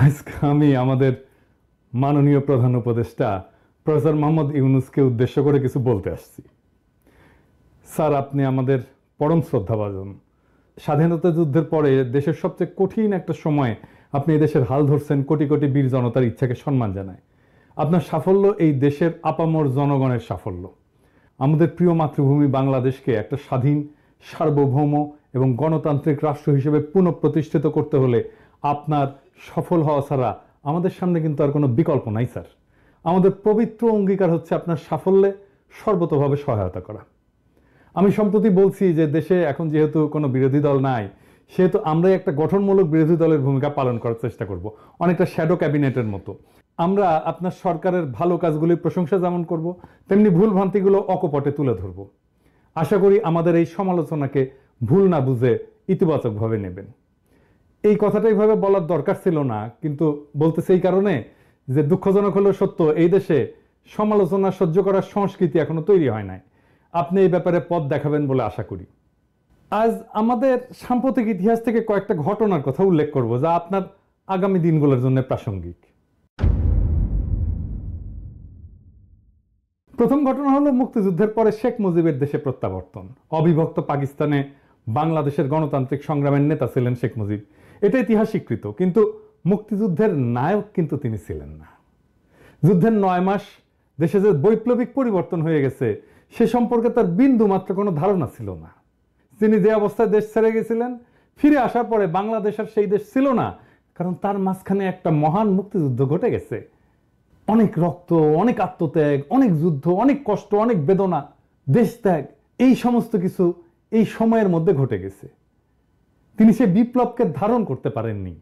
আজকে আমি আমাদের মাননীয় প্রধান উপদেষ্টা প্রফেসর মোহাম্মদ ইউনূসকে উদ্দেশ্য করে কিছু বলতে আসছি। স্যার, আপনি আমাদের পরম শ্রদ্ধাভাজন। স্বাধীনতা যুদ্ধের পরে দেশের সবচেয়ে কঠিন একটা সময়ে আপনি এই দেশের হাল ধরছেন, কোটি কোটি বীর জনতার ইচ্ছাকে সম্মান জানায়। আপনার সাফল্য এই দেশের আপামর জনগণের সাফল্য। আমাদের প্রিয় মাতৃভূমি বাংলাদেশকে একটা স্বাধীন, সার্বভৌম এবং গণতান্ত্রিক রাষ্ট্র হিসেবে পুনঃপ্রতিষ্ঠিত করতে হলে আপনার সফল হওয়া ছাড়া আমাদের সামনে কিন্তু আর কোনো বিকল্প নাই স্যার। আমাদের পবিত্র অঙ্গীকার হচ্ছে আপনার সাফল্যে সর্বতোভাবে সহায়তা করা। আমি সম্প্রতি বলছি যে দেশে এখন যেহেতু কোনো বিরোধী দল নাই, সেহেতু আমরাই একটা গঠনমূলক বিরোধী দলের ভূমিকা পালন করার চেষ্টা করব, অনেকটা শ্যাডো ক্যাবিনেটের মতো। আমরা আপনার সরকারের ভালো কাজগুলির প্রশংসা যেমন করব, তেমনি ভুল ভ্রান্তিগুলো অকপটে তুলে ধরব। আশা করি আমাদের এই সমালোচনাকে ভুল না বুঝে ইতিবাচকভাবে নেবেন। এই কথাটা এইভাবে বলার দরকার ছিল না, কিন্তু বলতেছে এই কারণে যে দুঃখজনক হলেও সত্য, এই দেশে সমালোচনা সহ্য করার সংস্কৃতি এখনো তৈরি হয় নাই। আপনি এই ব্যাপারে পথ দেখাবেন বলে আশা করি। আজ আমাদের সাম্প্রতিক ইতিহাস থেকে কয়েকটা ঘটনার কথা উল্লেখ করব যা আপনার আগামী দিনগুলোর জন্য প্রাসঙ্গিক। প্রথম ঘটনা হলো মুক্তিযুদ্ধের পরে শেখ মুজিবের দেশে প্রত্যাবর্তন। অবিভক্ত পাকিস্তানে বাংলাদেশের গণতান্ত্রিক সংগ্রামের নেতা ছিলেন শেখ মুজিব, এটা ইতিহাস স্বীকৃত। কিন্তু মুক্তিযুদ্ধের নায়ক কিন্তু তিনি ছিলেন না। যুদ্ধের 9 মাস দেশে যে বৈপ্লবিক পরিবর্তন হয়ে গেছে সে সম্পর্কে তার বিন্দু মাত্র কোনো ধারণা ছিল না। তিনি যে অবস্থায় দেশ ছেড়ে গেছিলেন, ফিরে আসার পরে বাংলাদেশ আর সেই দেশ ছিল না, কারণ তার মাঝখানে একটা মহান মুক্তিযুদ্ধ ঘটে গেছে। অনেক রক্ত, অনেক আত্মত্যাগ, অনেক যুদ্ধ, অনেক কষ্ট, অনেক বেদনা, দেশ ত্যাগ, এই সমস্ত কিছু এই সময়ের মধ্যে ঘটে গেছে। তিনি সে বিপ্লবকে ধারণ করতে পারেননি,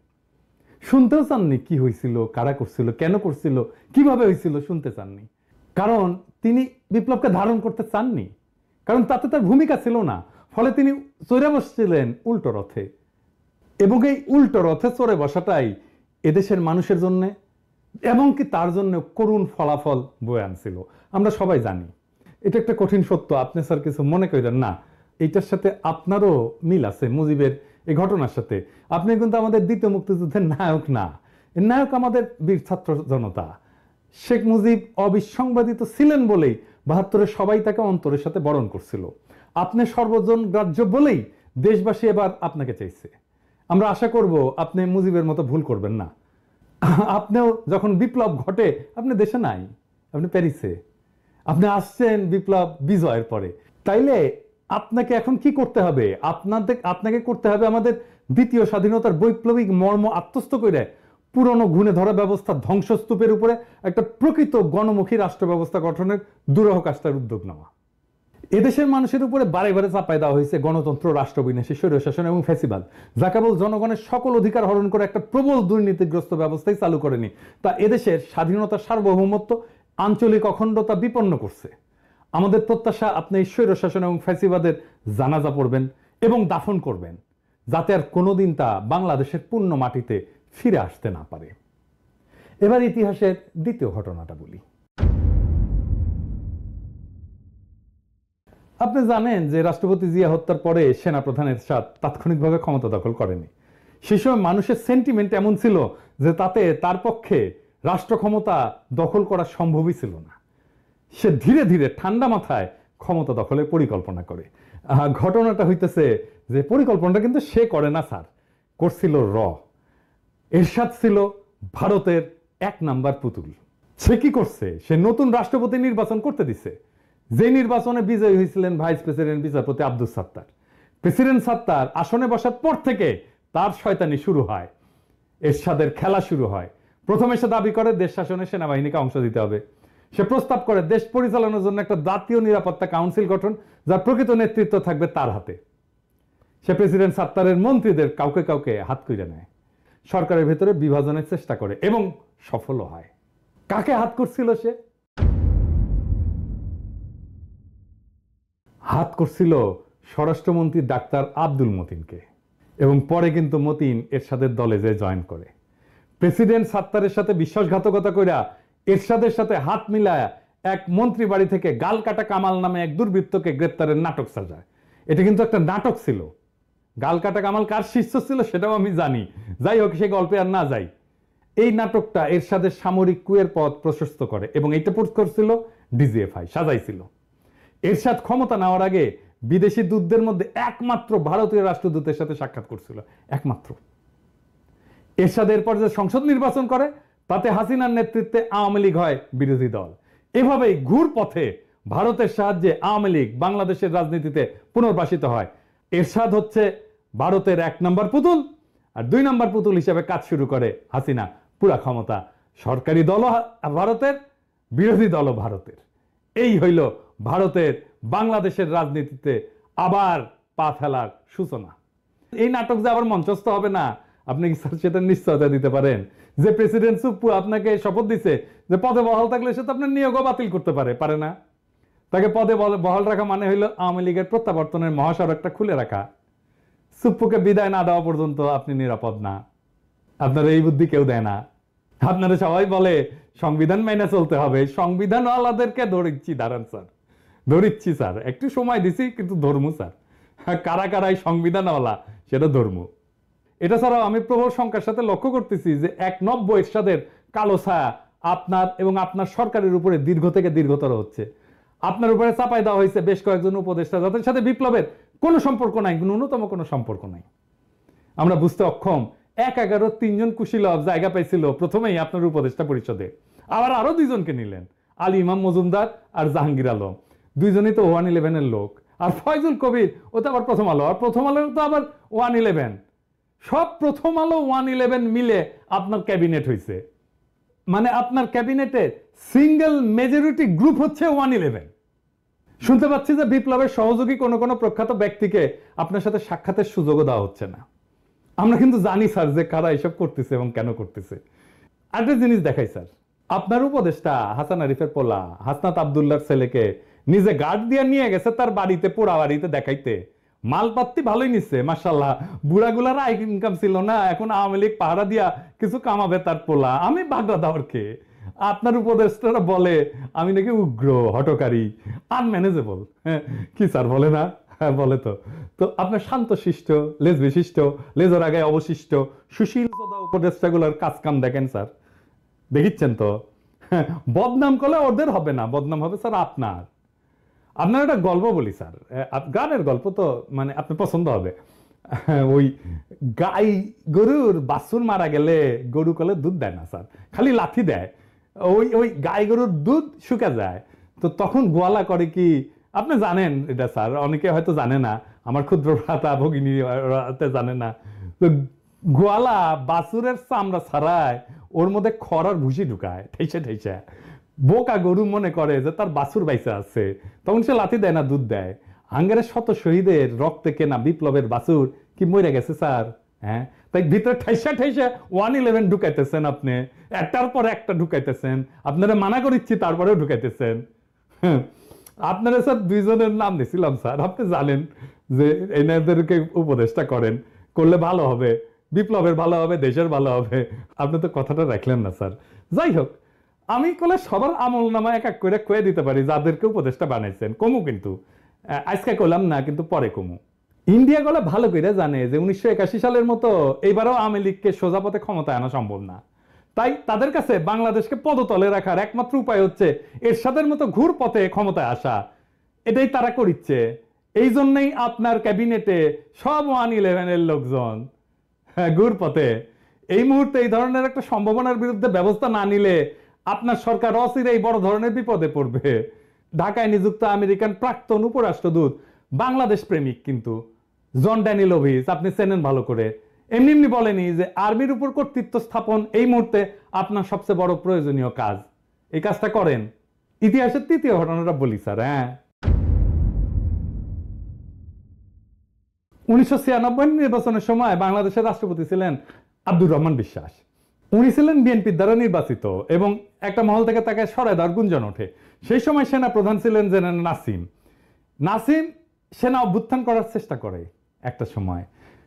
শুনতেও চাননি কি হয়েছিল, কারা করছিল, কেন করছিল, কিভাবে হয়েছিল, শুনতে চাননি। কারণ তিনি বিপ্লবকে ধারণ করতে চাননি, কারণ তাতে তার ভূমিকা ছিল না। ফলে তিনি চড়ে বসছিলেন উল্টো রথে, এবং এই উল্টো রথে চড়ে বসাটাই এদেশের মানুষের জন্য এমনকি তার জন্য করুণ ফলাফল বয়ে আনছিল। আমরা সবাই জানি, এটা একটা কঠিন সত্য। আপনি স্যার কিছু মনে করেন না, এইটার সাথে আপনারও মিল আছে মুজিবের এই ঘটনার সাথে। আপনি কিন্তু আমাদের দ্বিতীয় মুক্তিযুদ্ধের নায়ক না, এর নায়ক আমাদের বীর ছাত্র জনতা। শেখ মুজিব অবিসংবাদিত ছিলেন বলেই 72-এ সবাই তাকে অন্তরের সাথে বরণ করছিল। আপনি সর্বজন গ্রাহ্য বলেই দেশবাসী এবার আপনাকে চাইছে। আমরা আশা করব আপনি মুজিবের মতো ভুল করবেন না। আপনিও যখন বিপ্লব ঘটে আপনি দেশে নাই, আপনি প্যারিসে। আপনি আসছেন বিপ্লব বিজয়ের পরে। তাইলে আপনাকে এখন কি করতে হবে? আপনাকে করতে হবে আমাদের দ্বিতীয় স্বাধীনতার বৈপ্লবিক মর্ম আত্মস্থ করে পুরনো ঘুণে ধরা ব্যবস্থা ধ্বংসস্তূপের উপরে একটা প্রকৃত গণমুখী রাষ্ট্র ব্যবস্থা গঠনের দুরূহ কাজটার উদ্যোগ নেওয়া। এদেশের মানুষের উপরে বারে বারে চাপায় দেওয়া হয়েছে গণতন্ত্র, রাষ্ট্রবিন্যাসী, স্বৈরশাসন এবং ফ্যাসিবাদ, যা কেবল জনগণের সকল অধিকার হরণ করে একটা প্রবল দুর্নীতিগ্রস্ত ব্যবস্থাই চালু করেনি, তা এদেশের স্বাধীনতা, সার্বভৌমত্ব, আঞ্চলিক অখণ্ডতা বিপন্ন করছে। আমাদের প্রত্যাশা আপনি এই স্বৈরশাসন এবং ফ্যাসিবাদের জানাজা পড়বেন এবং দাফন করবেন, যাতে আর কোনোদিন তা বাংলাদেশের পূর্ণ মাটিতে ফিরে আসতে না পারে। এবার ইতিহাসের দ্বিতীয় ঘটনাটা বলি। আপনি জানেন যে রাষ্ট্রপতি জিয়া হত্যার পরে সেনাপ্রধান এরশাদ তাৎক্ষণিকভাবে ক্ষমতা দখল করেনি। সেই সময় মানুষের সেন্টিমেন্ট এমন ছিল যে তাতে তার পক্ষে রাষ্ট্র ক্ষমতা দখল করা সম্ভবই ছিল না। সে ধীরে ধীরে ঠান্ডা মাথায় ক্ষমতা দখলের পরিকল্পনা করে। ঘটনাটা হইতেছে যে পরিকল্পনাটা কিন্তু সে করে না স্যার, করছিল এরশাদ ছিল ভারতের 1 নাম্বার পুতুল। সে কি করছে? সে নতুন রাষ্ট্রপতি নির্বাচন করতে দিছে, যে নির্বাচনে বিজয়ী হয়েছিলেন ভাইস প্রেসিডেন্ট বিচারপতি আব্দুস সাত্তার। প্রেসিডেন্ট সাত্তার আসনে বসার পর থেকে তার শয়তানি শুরু হয়, এরশাদের খেলা শুরু হয়। প্রথমে সে দাবি করে দেশ শাসনে সেনাবাহিনীকে অংশ দিতে হবে। সে প্রস্তাব করে দেশ পরিচালনার জন্য একটা জাতীয় নিরাপত্তা কাউন্সিল গঠন, যার প্রকৃত নেতৃত্ব থাকবে তার হাতে। সে প্রেসিডেন্ট সাত্তারের মন্ত্রীদের কাউকে কাউকে হাত কইরা নেয়, সরকারের ভেতরে বিভাজনের চেষ্টা করে এবং সফল হয়। কাকে হাত করছিল সে? হাত করছিল স্বরাষ্ট্রমন্ত্রী ডাক্তার আব্দুল মতিনকে, এবং পরে কিন্তু মতিন এরশাদের দলে যে জয়েন করে। প্রেসিডেন্ট সাত্তারের সাথে বিশ্বাসঘাতকতা কইরা এরশাদের সাথে হাত মিলায়া এক মন্ত্রী বাড়ি থেকে গাল কাটা কামাল নামে এক দুর্বৃত্তকে গ্রেপ্তারের নাটক সাজায়। এটা কিন্তু একটা নাটক ছিল। গাল কাটা কামাল কার শিষ্য ছিল সেটাও আমি জানি, যাই হোক সে গল্পে আর না যাই। এই নাটকটা এরশাদের সামরিক কুয়ের পথ প্রশস্ত করে এবং এইটা পোস্ট করছিল ডিজিএফআই, সাজাইছিল। এরশাদ ক্ষমতা নেওয়ার আগে বিদেশি দূতদের মধ্যে একমাত্র ভারতীয় রাষ্ট্রদূতের সাথে সাক্ষাৎ করছিল, একমাত্র। এরশাদ এরপর যে সংসদ নির্বাচন করে তাতে হাসিনার নেতৃত্বে আওয়ামী লীগ হয় বিরোধী দল। এভাবেই ঘুর পথে ভারতের সাহায্যে আওয়ামী লীগ বাংলাদেশের রাজনীতিতে পুনর্বাসিত হয়। এরশাদ হচ্ছে ভারতের 1 নম্বর পুতুল, আর 2 নম্বর পুতুল হিসেবে কাজ শুরু করে হাসিনা। পুরা ক্ষমতা সরকারি দল ভারতের, বিরোধী দল ভারতের। এই হইল ভারতের বাংলাদেশের রাজনীতিতে আবার পা ফেলার সূচনা। এই নাটক যে আবার মঞ্চস্থ হবে না, আপনি কি স্যার সেটা নিশ্চয়তা দিতে পারেন? যে প্রেসিডেন্ট সুপ্পু আপনাকে শপথ দিছে যে পদে বহাল থাকলে সে তো আপনার নিয়োগও বাতিল করতে পারে না? তাকে পদে বহাল রাখা মানে হইল আওয়ামী লীগের প্রত্যাবর্তনের মহাসড়কটা খুলে রাখা। সুপ্পুকে বিদায় না দেওয়া পর্যন্ত আপনি নিরাপদ না। আপনারা এই বুদ্ধি কেউ দেয় না। আপনারা সবাই বলে সংবিধান মেনে চলতে হবে, সংবিধানওয়ালাদেরকে ধরিচ্ছি, দাঁড়ান স্যার, ধরিচ্ছি স্যার, একটু সময় দিছি কিন্তু ধর্ম স্যার, কারা কারাই সংবিধানওয়ালা সেটা ধর্ম। এটা ছাড়াও আমি প্রবল শঙ্কার সাথে লক্ষ্য করতেছি যে 190 এরশাদের কালো ছায়া আপনার এবং আপনার সরকারের উপরে দীর্ঘ থেকে দীর্ঘতর হচ্ছে। আপনার উপরে চাপাই দেওয়া হয়েছে বেশ কয়েকজন উপদেষ্টা যাদের সাথে বিপ্লবের কোনো সম্পর্ক নাই, ন্যূনতম কোনো সম্পর্ক নাই। আমরা বুঝতে অক্ষম 1-11 3জন কুশীলব জায়গা পাইছিল প্রথমেই আপনার উপদেষ্টা পরিষদে, আবার আরো 2 জনকে নিলেন, আলী ইমাম মজুমদার আর জাহাঙ্গীর আলম, 2 জনই তো 111-এর লোক। আর ফয়জুল কবির ও তো আবার প্রথম আলো, আর প্রথম আলো তো আবার 111। সব প্রথম আলো 111 মিলে আপনার ক্যাবিনেট হয়েছে। মানে আপনার ক্যাবিনেটে সিঙ্গেল মেজরিটি গ্রুপ হচ্ছে 111। শুনতে পাচ্ছি যে বিপ্লবের সহযোগী কোনো কোনো প্রখ্যাত ব্যক্তিকে আপনার সাথে সাক্ষাতের সুযোগও দেওয়া হচ্ছে না। আমরা কিন্তু জানি স্যার যে কারা এসব করতেছে এবং কেন করতেছে। আরেকটা জিনিস দেখাই স্যার, আপনার উপদেষ্টা হাসান আরিফের পোলা হাসনাত আব্দুল্লাহর ছেলেকে নিজে গার্ড দিয়ে নিয়ে গেছে তার বাড়িতে, পোড়া বাড়িতে দেখাইতে। মালপাত্তি ভালোই নিচ্ছে মাশাআল্লাহ, বুড়াগুলার আয় ইনকাম ছিল না, এখন আওয়ামী লীগ পাহারা দিয়া কিছু কামাবে তার পোলা। আমি বাগড়া দাওয়ারকে আপনার উপদেষ্টারা বলে আমি নাকি উগ্র, হটকারী, আনম্যানেজেবল। কি স্যার বলে না? হ্যাঁ বলে তো। তো আপনার শান্ত শিষ্ট, লেজ বিশিষ্ট, লেজের আগে অবশিষ্ট সুশীল উপদেষ্টাগুলোর কাজ কাম দেখেন স্যার, দেখিচ্ছেন তো। বদনাম করলে ওদের হবে না, বদনাম হবে স্যার আপনার। আপনার একটা গল্প বলি স্যার, গানের গল্প তো মানে আপনার পছন্দ হবে। ওই গাই গরুর বাছুর মারা গেলে গরু কলে দুধ দেয় না স্যার, খালি লাথি দেয়। ওই গাই গরুর দুধ শুকা যায়। তো তখন গোয়ালা করে কি আপনি জানেন এটা স্যার, অনেকে হয়তো জানে না, আমার ক্ষুদ্র ভ্রাতা ভগিনী জানে না। তো গোয়ালা বাছুরের চামড়া ছাড়ায় ওর মধ্যে খড়ার ভুসি ঢুকায় ঠেসে ঠেসে। বোকা গরু মনে করে যে তার বাছুর বাইসা আছে, তখন সে লাথি দেয় না, দুধ দেয়। হাঙ্গেরের শত শহীদের রক্তে কেনা বিপ্লবের বাছুর কি মরে গেছে স্যার? হ্যাঁ, তাই ভিতরে ঠাইসা ঠাইসা 111 ঢুকাইতেছেন আপনি, একটার পর একটা ঢুকাইতেছেন। আপনারা মানা করিচ্ছি তারপরেও ঢুকাইতেছেন। আপনারা স্যার 2 জনের নাম দিছিলাম স্যার, আপনি জানেন যে এনাদেরকে উপদেষ্টা করেন, করলে ভালো হবে, বিপ্লবের ভালো হবে, দেশের ভালো হবে। আপনি তো কথাটা রাখলেন না স্যার। যাই হোক, আমি কলে সবার আমল নামা এক এক করে কয়ে দিতে পারি যাদেরকে উপদেষ্টা বানাইছেন। কমু কিন্তু আজকে কইলাম না, কিন্তু পরে কমু। ইন্ডিয়া গলে ভালো করে জানে যে 1981 সালের মতো এইবারও আওয়ামী লীগকে সোজা পথে ক্ষমতায় আনা সম্ভব না। তাই তাদের কাছে বাংলাদেশকে পদতলে রাখার একমাত্র উপায় হচ্ছে এরশাদের মতো ঘুর পথে ক্ষমতায় আসা। এটাই তারা করিচ্ছে। এই জন্যই আপনার ক্যাবিনেটে সব 111-এর লোকজন ঘুর পথে। এই মুহূর্তে এই ধরনের একটা সম্ভাবনার বিরুদ্ধে ব্যবস্থা না নিলে আপনার সরকার অচিরেই বড় ধরনের বিপদে পড়বে। ঢাকায় নিযুক্ত আমেরিকান প্রাক্তন উপরাষ্ট্রদূত বাংলাদেশ প্রেমিক কিন্তু জন ড্যানিলোভিচ, আপনি চেনেন ভালো করে, এমনি এমনি বলেনি যে আর্মির উপর কর্তৃত্ব স্থাপন এই মুহূর্তে আপনার সবচেয়ে বড় প্রয়োজনীয় কাজ। এই কাজটা করেন। ইতিহাসের 3য় ঘটনাটা বলি স্যার। হ্যাঁ, 1996 নির্বাচনের সময় বাংলাদেশের রাষ্ট্রপতি ছিলেন আব্দুর রহমান বিশ্বাস। উনি ছিলেন বিএনপির দ্বারা নির্বাচিত এবং একটা মহল থেকে তাকে সরায় দেওয়ার গুঞ্জন ওঠে। সেই সময় সেনা প্রধান ছিলেন জেনারেল নাসিম। নাসিম সেনা অভ্যুত্থান করার চেষ্টা করে একটা সময়।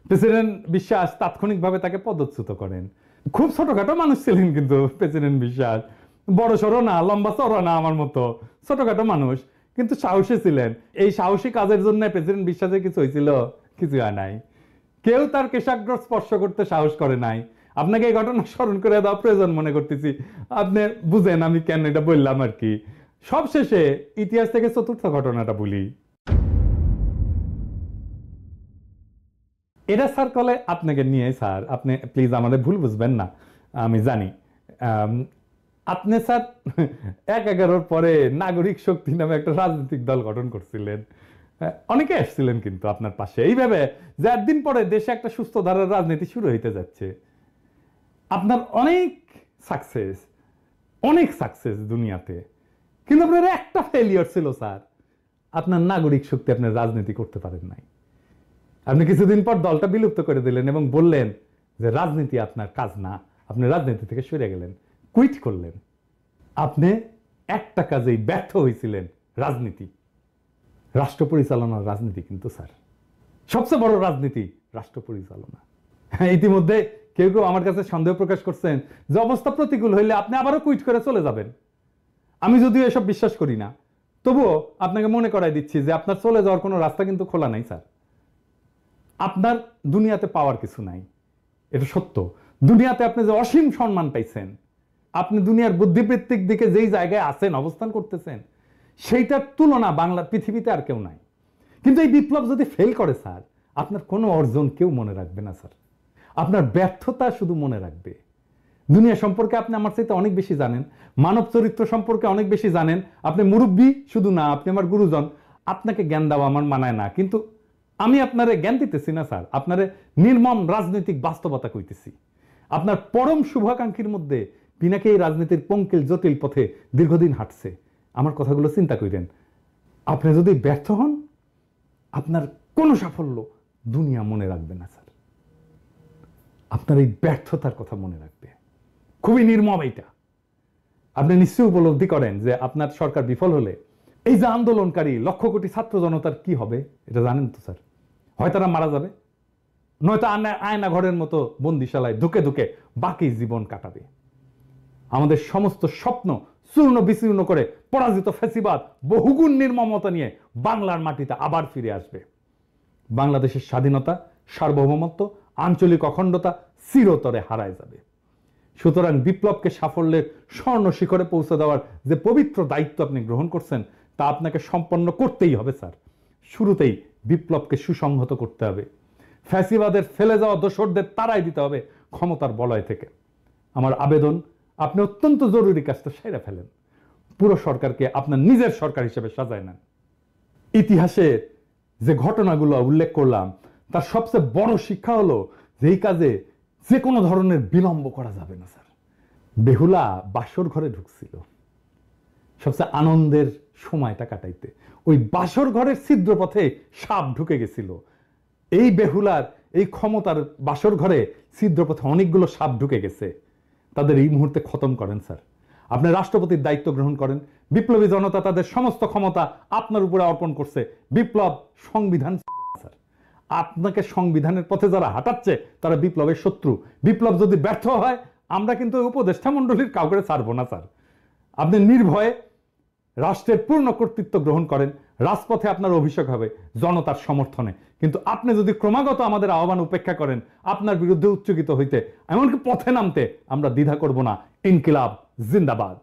প্রেসিডেন্ট বিশ্বাস তাৎক্ষণিকভাবে তাকে পদচ্যুত করেন। খুব ছোটখাটো মানুষ ছিলেন কিন্তু প্রেসিডেন্ট বিশ্বাস, বড় সড়ো না, লম্বা চড়ো না, আমার মতো ছোটখাটো মানুষ, কিন্তু সাহসী ছিলেন। এই সাহসী কাজের জন্য প্রেসিডেন্ট বিশ্বাসের কিছু হয়েছিল? কিছু হয় নাই। কেউ তার কেশাগ্র স্পর্শ করতে সাহস করে নাই। আপনাকে এই ঘটনা স্মরণ করে দেওয়া প্রয়োজন মনে করতেছি, আপনি বুঝেন আমি কেন এটা বললাম আর কি। সবশেষে ইতিহাস থেকে চতুর্থ ঘটনাটা বলি। এটা স্যার কলে আপনাকে নিয়ে, স্যার আপনি প্লিজ আমাদের ভুল বুঝবেন না, আমি জানি। আপনি স্যার ১/১১ পরে নাগরিক শক্তি নামে একটা রাজনৈতিক দল গঠন করছিলেন। অনেকে আসছিলেন কিন্তু আপনার পাশে, এইভাবে যে একদিন পরে দেশে একটা সুস্থ ধারার রাজনীতি শুরু হইতে যাচ্ছে। আপনার অনেক সাকসেস দুনিয়াতে, কিন্তু আপনার একটা ফেলিয়ার ছিল স্যার, আপনার নাগরিক শক্তি আপনার রাজনীতি করতে পারেন নাই। আপনি কিছুদিন পর দলটা বিলুপ্ত করে দিলেন এবং বললেন যে রাজনীতি আপনার কাজ না, আপনি রাজনীতি থেকে সরে গেলেন, কুইট করলেন। আপনি একটা কাজেই ব্যর্থ হয়েছিলেন, রাজনীতি, রাষ্ট্র পরিচালনার রাজনীতি। কিন্তু স্যার সবচেয়ে বড় রাজনীতি রাষ্ট্র পরিচালনা। ইতিমধ্যে কেউ কেউ আমার কাছে সন্দেহ প্রকাশ করছেন যে অবস্থা প্রতিকূল হইলে আপনি আবারও কুইট করে চলে যাবেন। আমি যদিও এসব বিশ্বাস করি না, তবুও আপনাকে মনে করাই দিচ্ছি যে আপনার চলে যাওয়ার কোনো রাস্তা কিন্তু খোলা নাই স্যার। আপনার দুনিয়াতে পাওয়ার কিছু নাই, এটা সত্য। দুনিয়াতে আপনি যে অসীম সম্মান পাইছেন, আপনি দুনিয়ার বুদ্ধিবৃত্তিক দিকে যেই জায়গায় আছেন, অবস্থান করতেছেন, সেইটার তুলনা বাংলার পৃথিবীতে আর কেউ নাই। কিন্তু এই বিপ্লব যদি ফেল করে স্যার, আপনার কোনো অর্জন কেউ মনে রাখবে না স্যার, আপনার ব্যর্থতা শুধু মনে রাখবে। দুনিয়া সম্পর্কে আপনি আমার চাইতে অনেক বেশি জানেন, মানব চরিত্র সম্পর্কে অনেক বেশি জানেন। আপনি মুরব্বী শুধু না, আপনি আমার গুরুজন। আপনাকে জ্ঞান দেওয়া আমার মানায় না, কিন্তু আমি আপনারে জ্ঞান দিতেছি না স্যার, আপনারে নির্মম রাজনৈতিক বাস্তবতা কইতেছি। আপনার পরম শুভাকাঙ্ক্ষীর মধ্যে পিনাকে এই রাজনীতির পঙ্কিল জটিল পথে দীর্ঘদিন হাঁটছে। আমার কথাগুলো চিন্তা করেন। আপনি যদি ব্যর্থ হন, আপনার কোনো সাফল্য দুনিয়া মনে রাখবে না স্যার, আপনার এই ব্যর্থতার কথা মনে রাখবে। খুবই নির্মম এইটা। আপনি নিশ্চয়ই উপলব্ধি করেন যে আপনার সরকার বিফল হলে এই যে আন্দোলনকারী লক্ষ কোটি ছাত্র জনতার কি হবে, এটা জানেন তো স্যার? হয় তারা মারা যাবে, নয়তো আয়না ঘরের মতো বন্দিশালায় ধুকে ধুকে বাকি জীবন কাটাবে। আমাদের সমস্ত স্বপ্ন চূর্ণ বিচূর্ণ করে পরাজিত ফ্যাসিবাদ বহুগুণ নির্মমতা নিয়ে বাংলার মাটিতে আবার ফিরে আসবে। বাংলাদেশের স্বাধীনতা, সার্বভৌমত্ব, আঞ্চলিক অখণ্ডতা চিরতরে হারায় যাবে। সুতরাং বিপ্লবকে সাফল্যের স্বর্ণ শিখরে পৌঁছে দেওয়ার যে পবিত্র দায়িত্ব আপনি গ্রহণ করছেন, তা আপনাকে সম্পন্ন করতেই হবে স্যার। শুরুতেই বিপ্লবকে সুসংহত করতে হবে, ফ্যাসিবাদের ফেলে যাওয়া দোসরদের তাড়াই দিতে হবে ক্ষমতার বলয় থেকে। আমার আবেদন, আপনি অত্যন্ত জরুরি কাজটা সেরে ফেলেন, পুরো সরকারকে আপনার নিজের সরকার হিসেবে সাজায় নেন। ইতিহাসের যে ঘটনাগুলো উল্লেখ করলাম, তার সবচেয়ে বড় শিক্ষা হলো যে এই কাজে যে কোনো ধরনের বিলম্ব করা যাবে না স্যার। বেহুলা বাসর ঘরে ঢুকছিল সবচেয়ে আনন্দের সময়টা কাটাইতে, ওই বাসর ঘরের ছিদ্রপথে সাপ ঢুকে গেছিল। এই বেহুলার এই ক্ষমতার বাসর ঘরে ছিদ্রপথে অনেকগুলো সাপ ঢুকে গেছে, তাদের এই মুহূর্তে খতম করেন স্যার। আপনি রাষ্ট্রপতির দায়িত্ব গ্রহণ করেন, বিপ্লবী জনতা তাদের সমস্ত ক্ষমতা আপনার উপরে অর্পণ করছে। বিপ্লব সংবিধান স্যার, আপনাকে সংবিধানের পথে যারা হাঁটাচ্ছে তারা বিপ্লবের শত্রু। বিপ্লব যদি ব্যর্থ হয়, আমরা কিন্তু উপদেষ্টা মণ্ডলীর কাউকে ছাড়বো না স্যার। আপনি নির্ভয়ে রাষ্ট্রের পূর্ণ কর্তৃত্ব গ্রহণ করেন, রাজপথে আপনার অভিষেক হবে জনতার সমর্থনে। কিন্তু আপনি যদি ক্রমাগত আমাদের আহ্বান উপেক্ষা করেন, আপনার বিরুদ্ধে উচ্চকিত হইতে, এমনকি পথে নামতে আমরা দ্বিধা করব না। ইনকিলাব জিন্দাবাদ।